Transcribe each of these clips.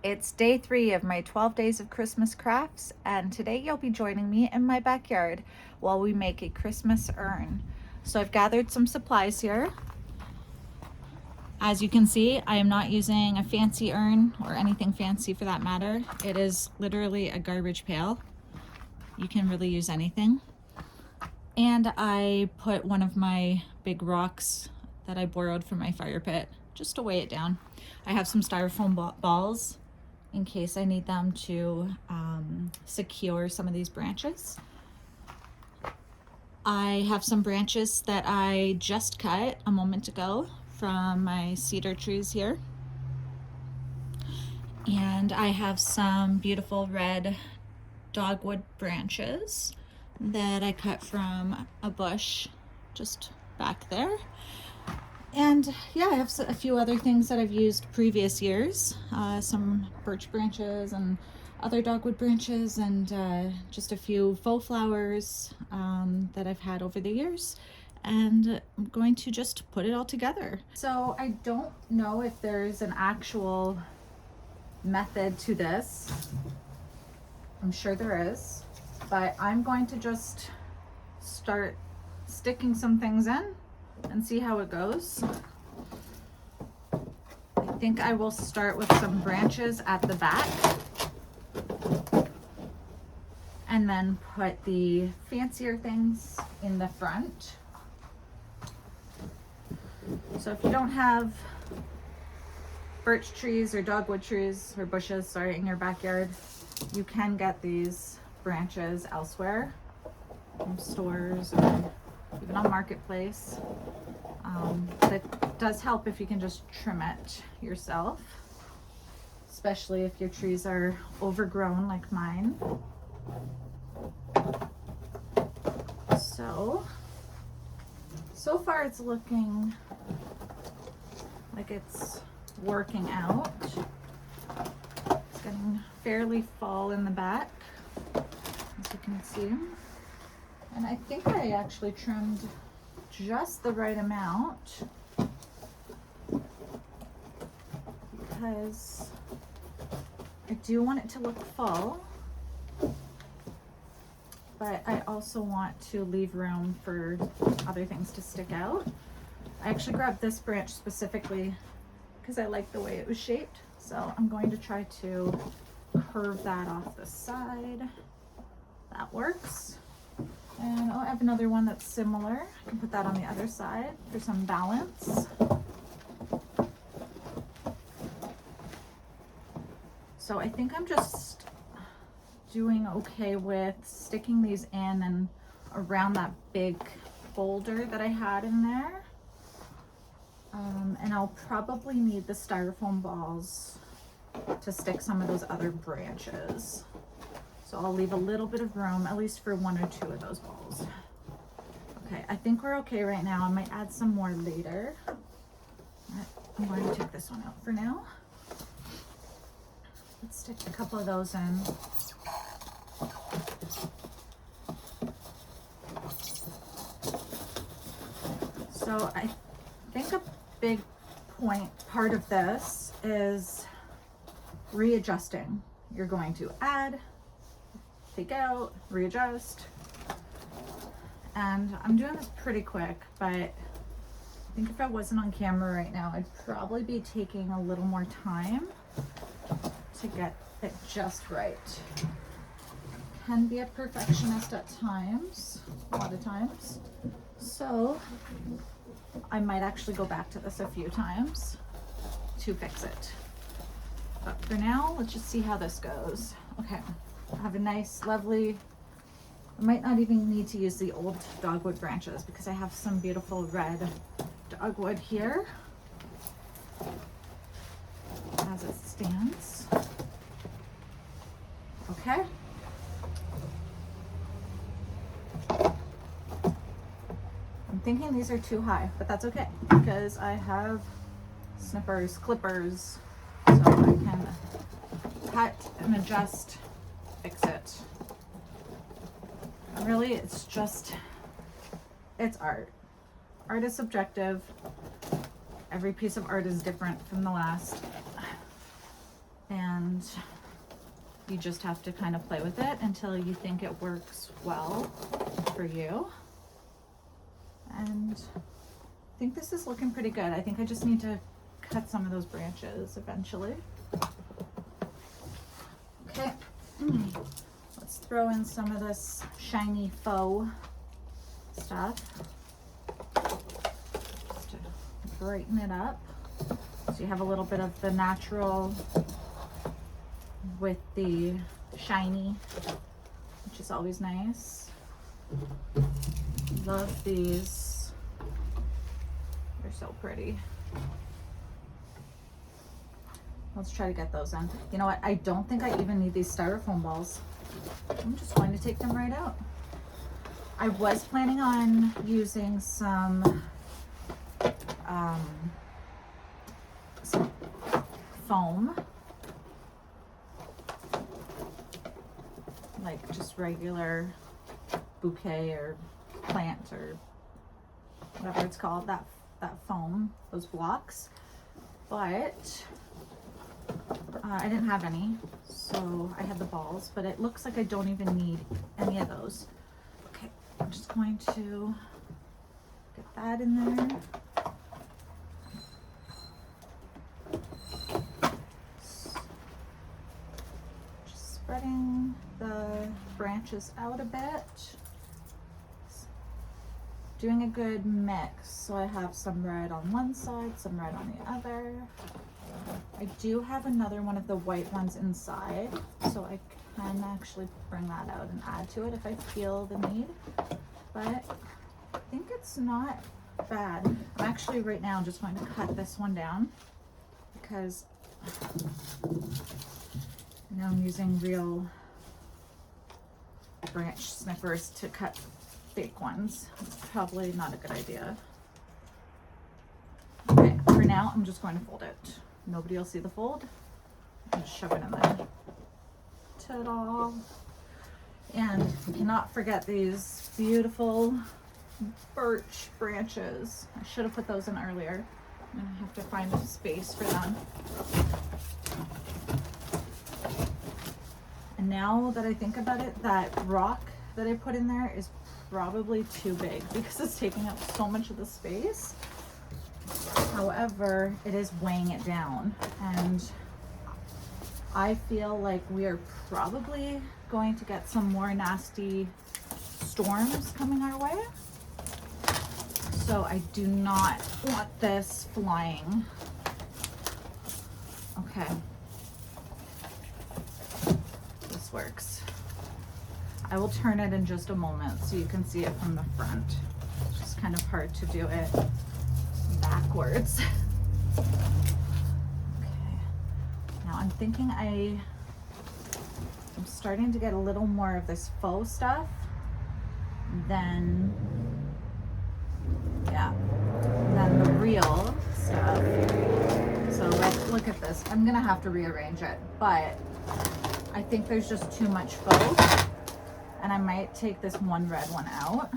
It's day 3 of my 12 days of Christmas crafts, and today you'll be joining me in my backyard while we make a Christmas urn. So I've gathered some supplies here. As you can see, I am not using a fancy urn or anything fancy for that matter. It is literally a garbage pail. You can really use anything. And I put one of my big rocks that I borrowed from my fire pit just to weigh it down. I have some styrofoam balls in case I need them to secure some of these branches. I have some branches that I just cut a moment ago from my cedar trees here. And I have some beautiful red dogwood branches that I cut from a bush just back there. And yeah, I have a few other things that I've used previous years, some birch branches and other dogwood branches, and just a few faux flowers that I've had over the years. And I'm going to just put it all together. So I don't know if there's an actual method to this. I'm sure there is, but I'm going to just start sticking some things in and see how it goes. I think I will start with some branches at the back and then put the fancier things in the front. So if you don't have birch trees or dogwood trees or bushes, sorry, in your backyard, you can get these branches elsewhere from stores or even on Marketplace. But it does help if you can just trim it yourself, especially if your trees are overgrown like mine. So far it's looking like it's working out. It's getting fairly fall in the back, as you can see. And I think I actually trimmed just the right amount because I do want it to look full, but I also want to leave room for other things to stick out. I actually grabbed this branch specifically because I like the way it was shaped. So I'm going to try to curve that off the side. That works. And I'll have another one that's similar. I can put that on the other side for some balance. So I think I'm just doing okay with sticking these in and around that big boulder that I had in there. And I'll probably need the styrofoam balls to stick some of those other branches. So I'll leave a little bit of room, at least for one or two of those balls. Okay, I think we're okay right now. I might add some more later. I'm going to take this one out for now. Let's stick a couple of those in. So I think a big part of this is readjusting. You're going to add, take out, readjust. And I'm doing this pretty quick, but I think if I wasn't on camera right now, I'd probably be taking a little more time to get it just right. Can be a perfectionist at times, a lot of times. So I might actually go back to this a few times to fix it. But for now, let's just see how this goes. Okay, I have a nice, lovely, I might not even need to use the old dogwood branches because I have some beautiful red dogwood here as it stands. Okay. I'm thinking these are too high, but that's okay because I have snippers, clippers, so I can cut and adjust, fix it. Really, it's art. Art is subjective. Every piece of art is different from the last. And and you just have to kind of play with it until you think it works well for you. And I think this is looking pretty good. I think I just need to cut some of those branches eventually. Okay, let's throw in some of this shiny faux stuff just to brighten it up. So you have a little bit of the natural with the shiny, which is always nice. Love these. They're so pretty. Let's try to get those in. You know what? I don't think I even need these styrofoam balls. I'm just going to take them right out. I was planning on using some foam, like just regular bouquet or plant or whatever it's called, that foam, those blocks, but I didn't have any, so I had the balls, but it looks like I don't even need any of those. Okay, I'm just going to get that in there. Just spreading the branches out a bit. Doing a good mix, so I have some red on one side, some red on the other. I do have another one of the white ones inside, so I can actually bring that out and add to it if I feel the need, but I think it's not bad. I'm actually right now just going to cut this one down because now I'm using real branch snippers to cut fake ones. It's probably not a good idea. Okay, for now I'm just going to fold it. Nobody will see the fold. And shove it in there. Ta-da! And we cannot forget these beautiful birch branches. I should have put those in earlier. I'm gonna have to find a space for them. And now that I think about it, that rock that I put in there is probably too big because it's taking up so much of the space. However, it is weighing it down, and I feel like we are probably going to get some more nasty storms coming our way. So I do not want this flying. Okay. This works. I will turn it in just a moment so you can see it from the front. It's just kind of hard to do it backwards. Okay. Now I'm thinking I'm starting to get a little more of this faux stuff than the real stuff. So let's look at this. I'm gonna have to rearrange it, but I think there's just too much faux, and I might take this one red one out.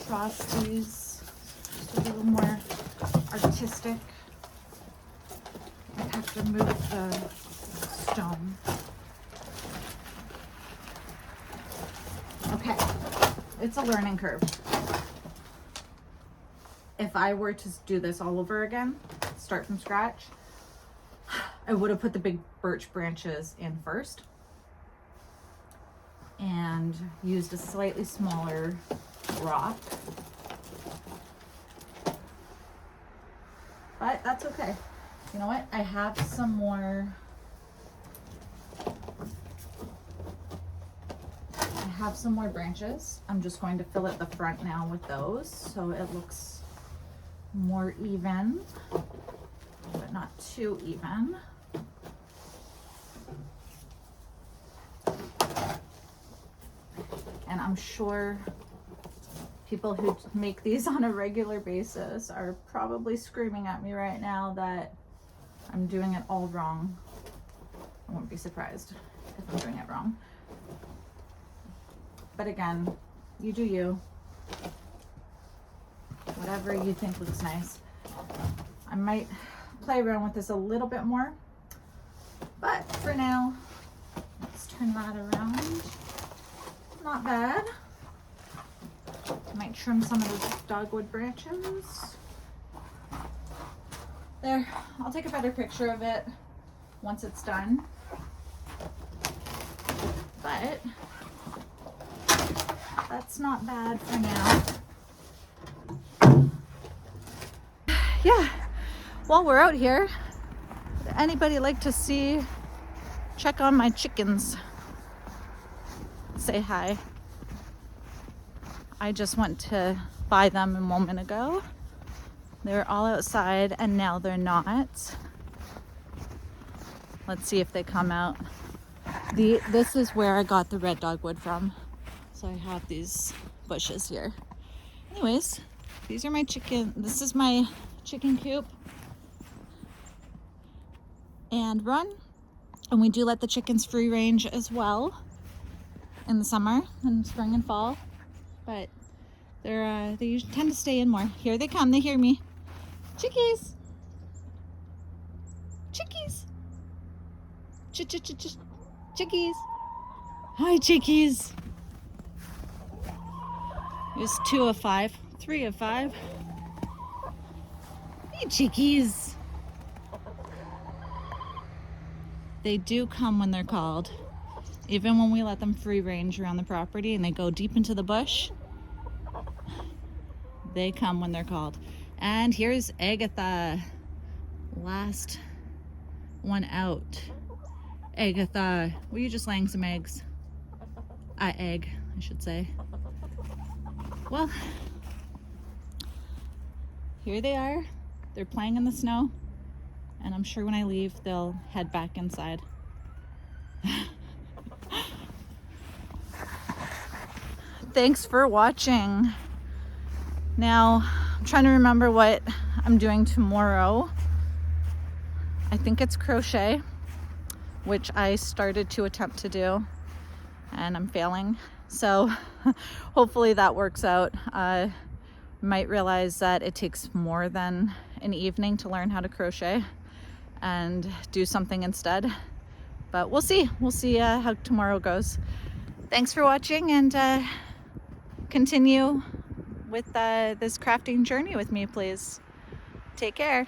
Cross these just a little more artistic. I have to move the stone. Okay, it's a learning curve. If I were to do this all over again, start from scratch, I would have put the big birch branches in first and used a slightly smaller rock, but that's okay. You know what? I have some more. Branches. I'm just going to fill at the front now with those so it looks more even, but not too even. And I'm sure people who make these on a regular basis are probably screaming at me right now that I'm doing it all wrong. I won't be surprised if I'm doing it wrong. But again, you do you. Whatever you think looks nice. I might play around with this a little bit more, but for now, let's turn that around. Not bad. Might trim some of those dogwood branches. There, I'll take a better picture of it once it's done. But that's not bad for now. Yeah, while we're out here, would anybody like to check on my chickens? Say hi. I just went to buy them a moment ago. They were all outside and now they're not. Let's see if they come out. This is where I got the red dogwood from. So I have these bushes here. Anyways, these are my chicken. This is my chicken coop and run. And we do let the chickens free range as well in the summer and spring and fall. But they usually tend to stay in more. Here they come. They hear me. Chickies. Chickies. Chickies. Hi, chickies. There's 2 of 5, 3 of 5. Hey, chickies. They do come when they're called. Even when we let them free range around the property and they go deep into the bush, they come when they're called. And here's Agatha. Last one out. Agatha, were you just laying some eggs? Egg, I should say. Well, here they are. They're playing in the snow. And I'm sure when I leave, they'll head back inside. Thanks for watching. Now, I'm trying to remember what I'm doing tomorrow. I think it's crochet, which I started to attempt to do, and I'm failing. So hopefully that works out. I might realize that it takes more than an evening to learn how to crochet and do something instead. But we'll see. We'll see how tomorrow goes. Thanks for watching, and continue with this crafting journey with me, please. Take care.